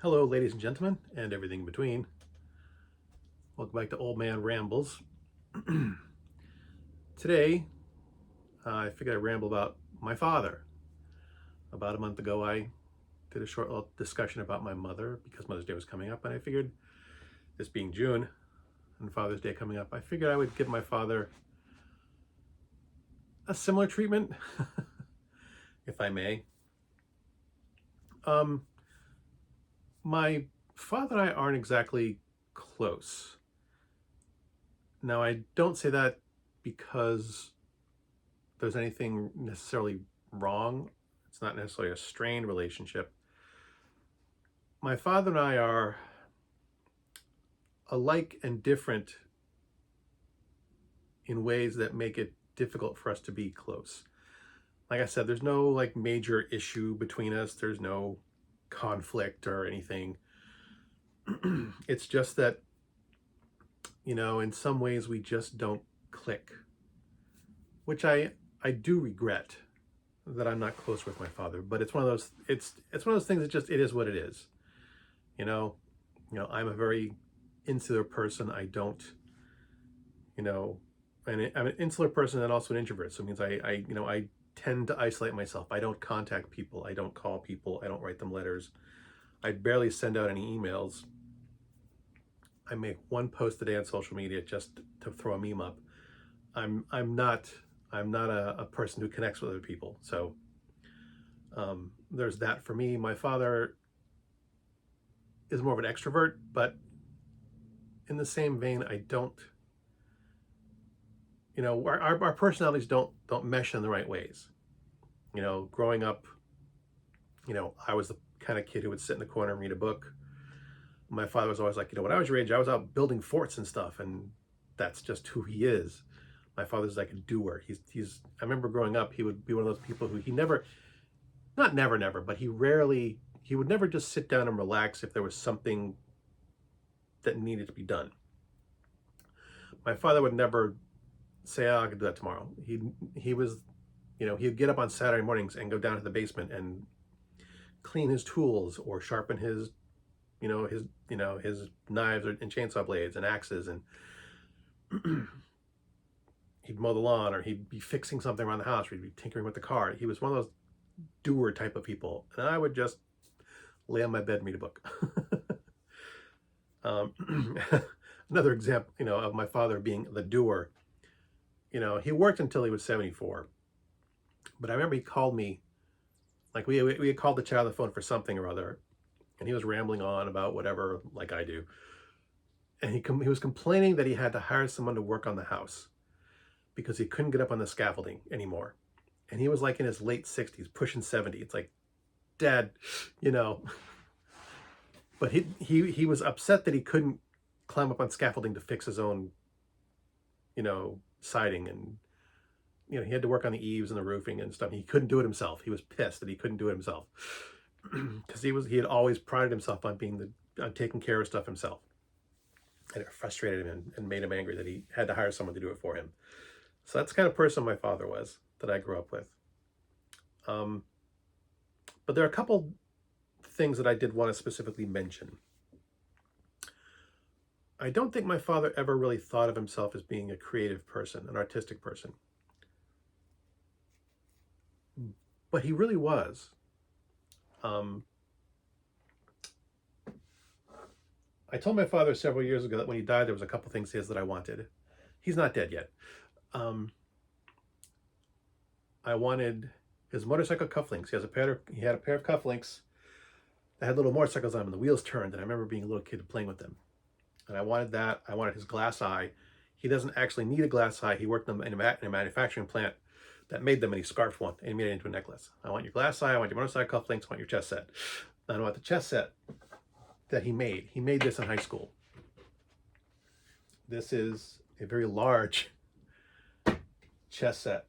Hello, ladies and gentlemen, and everything in between. Welcome back to Old Man Rambles. Today, I figured I'd ramble about my father. About a month ago, I did a short little discussion about my mother because Mother's Day was coming up, and I figured, this being June and Father's Day coming up, I figured I would give my father a similar treatment, if I may. Um, my father and I aren't exactly close. Now, I don't say that because there's anything necessarily wrong. It's not necessarily a strained relationship. My father and I are alike and different in ways that make it difficult for us to be close. Like I said, there's no like major issue between us. There's no conflict or anything. It's just that, in some ways we just don't click, which I do regret that I'm not close with my father, but it's one of those it's one of those things that just it is what it is. You know, I'm a very insular person. I don't, and I'm an insular person and also an introvert. So it means I tend to isolate myself. I don't contact people. I don't call people. I don't write them letters. I barely send out any emails. I make one post a day on social media just to throw a meme up. I'm not a person who connects with other people. So there's that for me. My father is more of an extrovert, but in the same vein, I don't. Our personalities don't mesh in the right ways. Growing up, I was the kind of kid who would sit in the corner and read a book. My father was always like, when I was your age, I was out building forts and stuff, and that's just who he is. My father's like a doer. He's. I remember growing up, he would be one of those people who he never, not never, but he would never just sit down and relax if there was something that needed to be done. My father would never say, "Oh, I can do that tomorrow." He was, he'd get up on Saturday mornings and go down to the basement and clean his tools or sharpen his his knives and chainsaw blades and axes, and he'd mow the lawn, or he'd be fixing something around the house, or he'd be tinkering with the car. He was one of those doer type of people, and I would just lay on my bed and read a book. um, Another example, of my father being the doer. He worked until he was 74, but I remember he called me, like we had called the chat on the phone for something or other, and he was rambling on about whatever, like I do. And he was complaining that he had to hire someone to work on the house because he couldn't get up on the scaffolding anymore. And he was like in his late 60s, pushing 70. It's like, Dad, you know. But he was upset that he couldn't climb up on scaffolding to fix his own, siding, and he had to work on the eaves and the roofing and stuff. He couldn't do it himself. He was pissed that he couldn't do it himself because he had always prided himself on on taking care of stuff himself. And it frustrated him and made him angry that he had to hire someone to do it for him. So that's the kind of person my father was that I grew up with. But there are a couple things that I did want to specifically mention. I don't think my father ever really thought of himself as being a creative person, an artistic person. But he really was. I told my father several years ago that when he died, there was a couple things his that I wanted. He's not dead yet. I wanted his motorcycle cufflinks. He had a pair of cufflinks that had little motorcycles on them, and the wheels turned. And I remember being a little kid playing with them. And I wanted that. I wanted his glass eye. He doesn't actually need a glass eye. He worked in a manufacturing plant that made them, and he scarfed one and he made it into a necklace. I want your glass eye. I want your motorcycle cufflinks. I want your chess set. And I want the chess set that he made. He made this in high school. This is a very large chess set.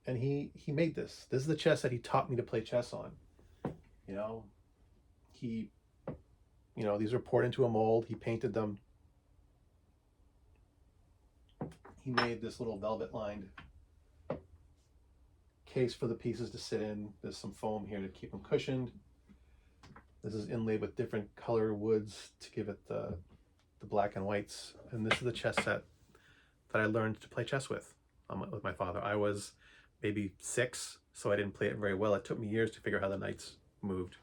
And he made this. This is the chess that he taught me to play chess on. These were poured into a mold. He painted them. He made this little velvet lined case for the pieces to sit in. There's some foam here to keep them cushioned. This is inlaid with different color woods to give it the black and whites. And this is the chess set that I learned to play chess with my father. I was maybe 6, so I didn't play it very well. It took me years to figure out how the knights moved.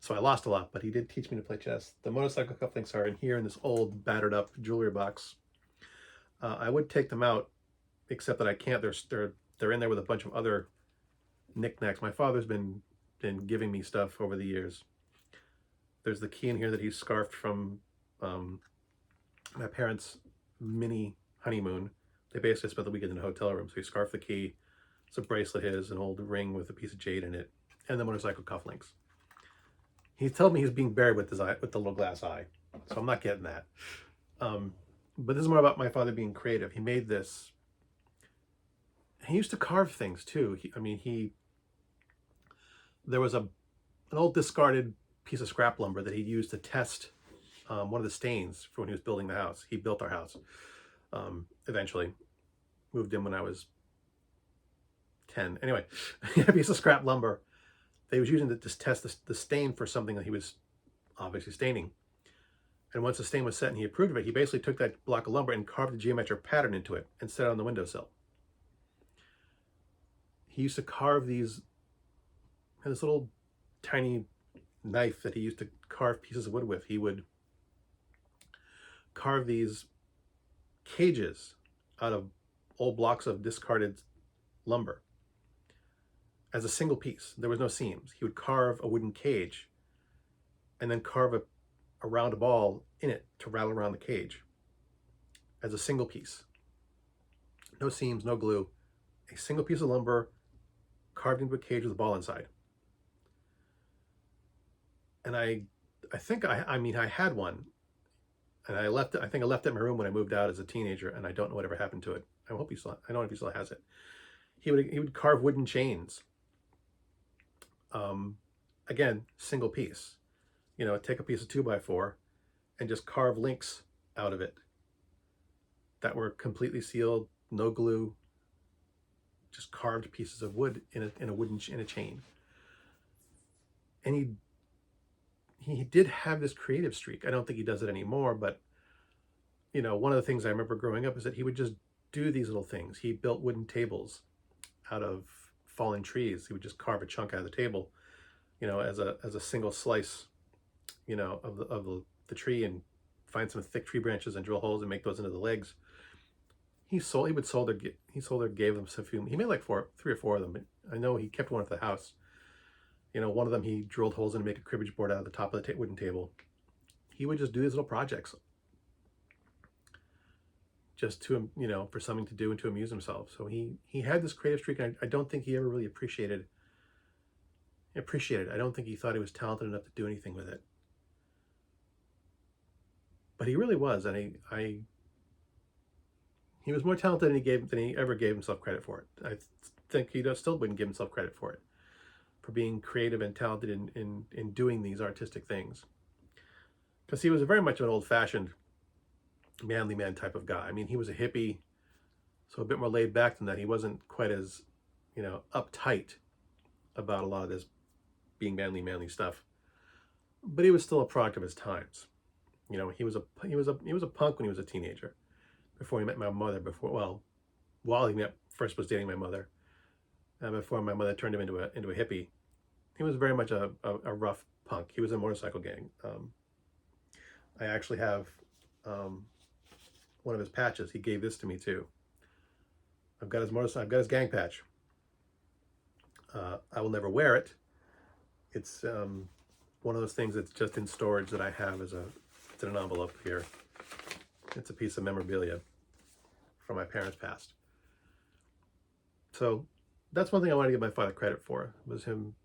So I lost a lot, but he did teach me to play chess. The motorcycle cufflinks are in here in this old battered up jewelry box. I would take them out, except that I can't. They're in there with a bunch of other knickknacks. My father's been giving me stuff over the years. There's the key in here that he scarfed from my parents' mini honeymoon. They basically spent the weekend in a hotel room, so he scarfed the key. It's a bracelet, an old ring with a piece of jade in it, and the motorcycle cufflinks. He told me he's being buried with the little glass eye, so I'm not getting that. But this is more about my father being creative. He made this. He used to carve things too. There was an old discarded piece of scrap lumber that he used to test one of the stains for when he was building the house. He built our house. Eventually, moved in when I was 10. Anyway, a piece of scrap lumber that he was using to just test the stain for something that he was obviously staining. And once the stain was set and he approved of it, he basically took that block of lumber and carved a geometric pattern into it and set it on the windowsill. He used to carve these, had this little tiny knife that he used to carve pieces of wood with. He would carve these cages out of old blocks of discarded lumber as a single piece. There was no seams. He would carve a wooden cage and then carve a round ball in it to rattle around the cage as a single piece. No seams, no glue. A single piece of lumber carved into a cage with a ball inside. And I think I had one, and I left it. I think I left it in my room when I moved out as a teenager, and I don't know whatever happened to it. I don't know if he still has it. He would carve wooden chains. Again, single piece. Take a piece of 2x4 and just carve links out of it that were completely sealed, no glue, just carved pieces of wood in a chain. And he did have this creative streak. I don't think he does it anymore, but one of the things I remember growing up is that he would just do these little things. He built wooden tables out of fallen trees. He would just carve a chunk out of the table, as a single slice, of the tree, and find some thick tree branches and drill holes and make those into the legs. He gave them some. He made like 3 or 4 of them. I know he kept one at the house. One of them he drilled holes in to make a cribbage board out of the top of the wooden table. He would just do these little projects just to, for something to do and to amuse himself. So he had this creative streak, and I don't think he ever really appreciated it. I don't think he thought he was talented enough to do anything with it. But he really was, and he was more talented than he ever gave himself credit for it. I think he still wouldn't give himself credit for it, for being creative and talented in doing these artistic things. Because he was very much an old-fashioned manly man type of guy. He was a hippie, so a bit more laid back than that. He wasn't quite as, uptight about a lot of this being manly while but he was still a product of his times. He was a punk when he was a teenager, before he met my mother. While he first was dating my mother, before my mother turned him into a hippie, he was very much a rough punk. He was in a motorcycle gang. I actually have one of his patches. He gave this to me too. I've got his gang patch. I will never wear it. It's one of those things that's just in storage that I have it's in an envelope here. It's a piece of memorabilia from my parents' past. So that's one thing I wanted to give my father credit for, was him.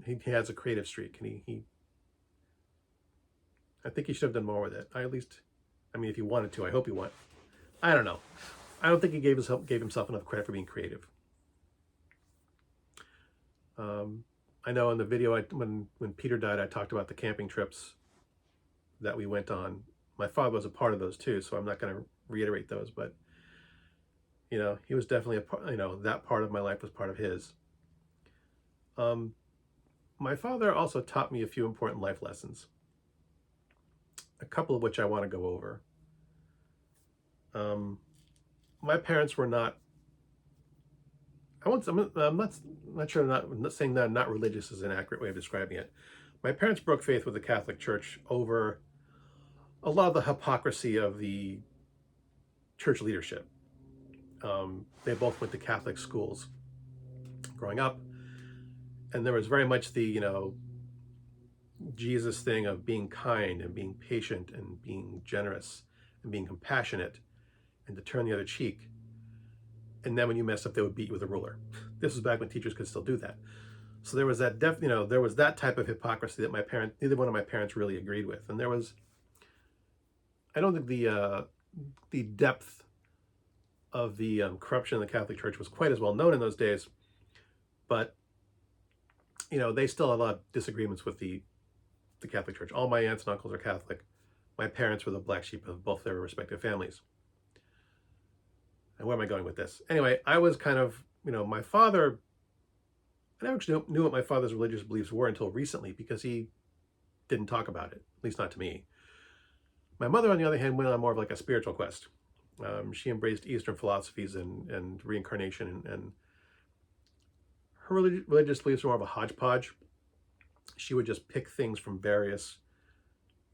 He has a creative streak, and I think he should have done more with it. If he wanted to, I hope he wanted. I don't know. I don't think he gave himself enough credit for being creative. I know in the video, when Peter died, I talked about the camping trips that we went on. My father was a part of those too, so I'm not going to reiterate those, but he was definitely that part of my life was part of his. my father also taught me a few important life lessons, a couple of which I want to go over. Um, my parents were not. I'm not sure. I'm not saying that not religious is an accurate way of describing it. My parents broke faith with the Catholic Church over a lot of the hypocrisy of the church leadership. They both went to Catholic schools growing up, and there was very much the Jesus thing of being kind and being patient and being generous and being compassionate and to turn the other cheek. And then when you mess up, they would beat you with a ruler. This was back when teachers could still do that. So there was that there was that type of hypocrisy that neither one of my parents really agreed with. And there was, I don't think the depth of the corruption in the Catholic Church was quite as well known in those days, but they still had a lot of disagreements with the Catholic Church. All my aunts and uncles are Catholic. My parents were the black sheep of both their respective families. And where am I going with this? Anyway, I was kind of, my father, I never actually knew what my father's religious beliefs were until recently because he didn't talk about it, at least not to me. My mother, on the other hand, went on more of like a spiritual quest. She embraced Eastern philosophies and reincarnation, and her religious beliefs were more of a hodgepodge. She would just pick things from various,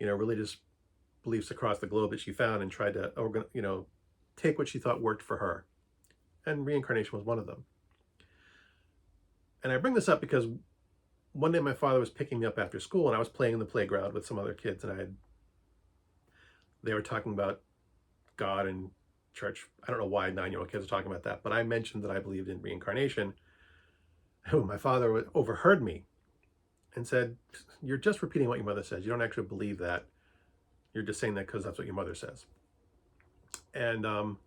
religious beliefs across the globe that she found and tried to, take what she thought worked for her. And reincarnation was one of them. And I bring this up because one day my father was picking me up after school, and I was playing in the playground with some other kids, and they were talking about God and church. I don't know why 9-year-old kids are talking about that, but I mentioned that I believed in reincarnation. And my father overheard me and said, "You're just repeating what your mother says. You don't actually believe that. You're just saying that because that's what your mother says." And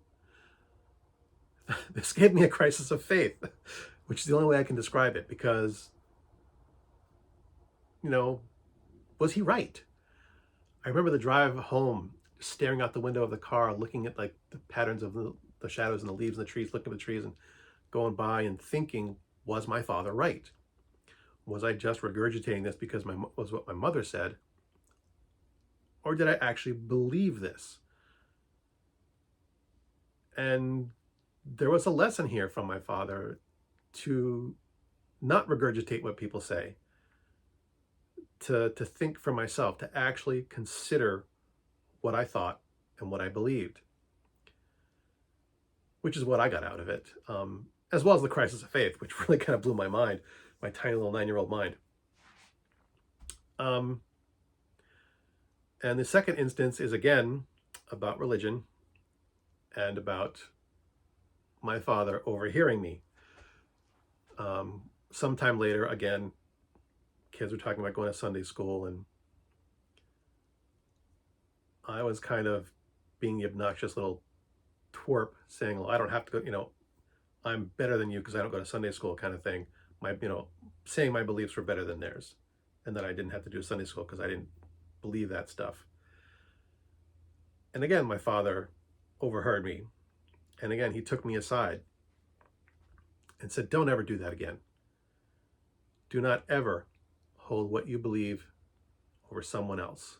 this gave me a crisis of faith, which is the only way I can describe it, because, was he right? I remember the drive home, staring out the window of the car, looking at like the patterns of the shadows and the leaves and the trees, looking at the trees and going by and thinking, was my father right? Was I just regurgitating this because was what my mother said? Or did I actually believe this? And there was a lesson here from my father to not regurgitate what people say, to think for myself, to actually consider what I thought and what I believed, which is what I got out of it, as well as the crisis of faith, which really kind of blew my mind, my tiny little 9-year-old mind. And the second instance is again about religion and about my father overhearing me. Sometime later, again, kids were talking about going to Sunday school, and I was kind of being the obnoxious little twerp saying, "Well, I don't have to go, I'm better than you because I don't go to Sunday school," kind of thing. Saying my beliefs were better than theirs, and that I didn't have to do Sunday school because I didn't believe that stuff. And again, my father overheard me. And again, he took me aside and said, "Don't ever do that again. Do not ever hold what you believe over someone else.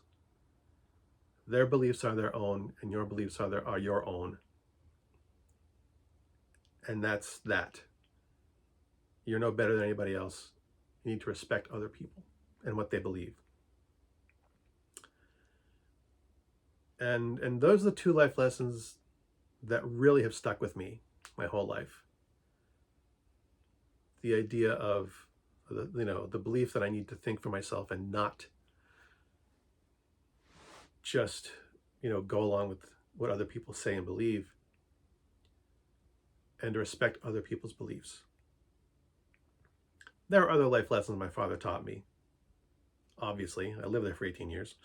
Their beliefs are their own, and your beliefs are your own. And that's that. You're no better than anybody else. You need to respect other people and what they believe." And those are the two life lessons that really have stuck with me my whole life. The idea of the belief that I need to think for myself and not just go along with what other people say and believe, and to respect other people's beliefs. There are other life lessons my father taught me. Obviously, I lived there for 18 years.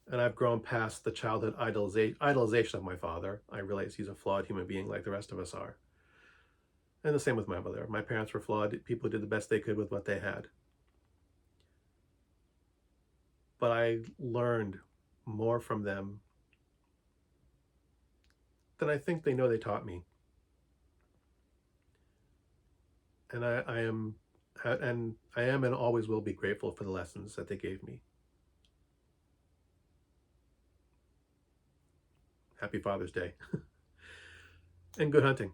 And I've grown past the childhood idolization of my father. I realize he's a flawed human being like the rest of us are. And the same with my mother. My parents were flawed. People did the best they could with what they had. But I learned more from them than I think they know they taught me. And I am and always will be grateful for the lessons that they gave me. Happy Father's Day and good hunting.